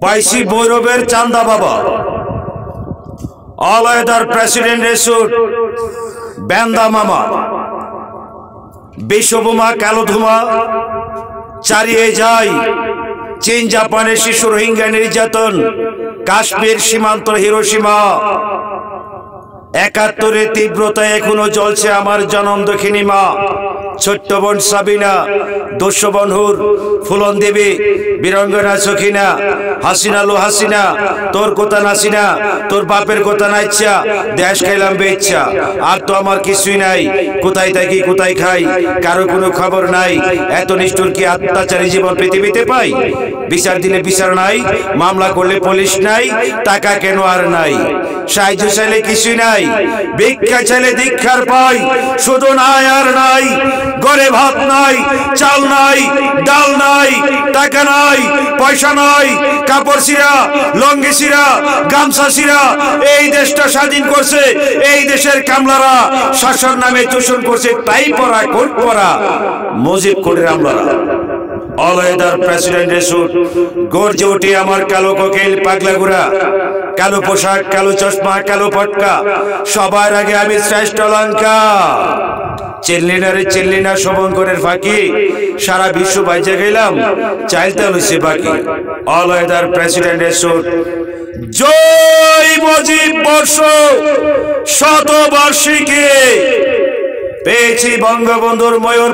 পাইছি ভৈরবের চান্দা বাবা, অলয়েদার প্রেসিডেন্ট রেসুট ব্যান্দা মামা, বিশ্ববোমা কালো ধুমা চারিয়ে যায় চীন জাপানের শিশু রোহিঙ্গা নির্যাতন, কাশ্মীর সীমান্ত হিরোশিমা, ৭১-এর তীব্রতা এখনো জ্বলছে আমার জনম দক্ষিণী মা, ছোট্ট বোন সাবিনা, দস্যবনহুর ফুলন দেবী, বীরঙ্গনা সখিনা, হাসিনা লো হাসিনা, তোর কথা নাসিনা, তোর বাপের কথা না ইচ্ছা, দেশ খাইলাম বেচ্ছা, আর তো আমার কিছুই নাই, কোথায় থাকি কোথায় খাই কারো কোনো খবর নাই, এত নিষ্ঠুর কি অত্যাচারী জীবন পৃথিবীতে পাই, বিচার দিলে বিচার নাই, মামলা করলে পুলিশ নাই, টাকা কেন আর নাই, সাহায্য চাইলে কিছুই নাই, ভিক্ষা চাইলে দীক্ষার পাই, শুধু নাই আর নাই, ঘরে ভাত নাই, চাল নাই, ডাল নাই, টাকা নাই, পয়সা নাই, কাপড় ছিঁড়া, লঙ্গি ছিঁড়া, গামছা ছিঁড়া, এই দেশটা স্বাধীন করছে এই দেশের কামলারা, শাসন নামে চোষণ করছে টাই পরা কোট পরা মুজিব কোটের আমলারা। অলয়েদার প্রেসিডেন্ট রেসুট গর্জে উঠে আমার কালো কোকিল পাগলা গুড়া, কালো পোশাক, কালো চশমা, কালো পটকা, সবার আগে আমি শ্রেষ্ঠ লঙ্কা, চিল্লিনা শোভঙ্করের ফাঁকি, সারা বিশ্ব বাইজে গেলাম চাইলতে লইছে বাকি। অলয়েদার প্রেসিডেন্ট রেসুট জয় মুজিব বর্ষ শতবার্ষিকী, পেয়েছি বঙ্গবন্ধুর ময়ূর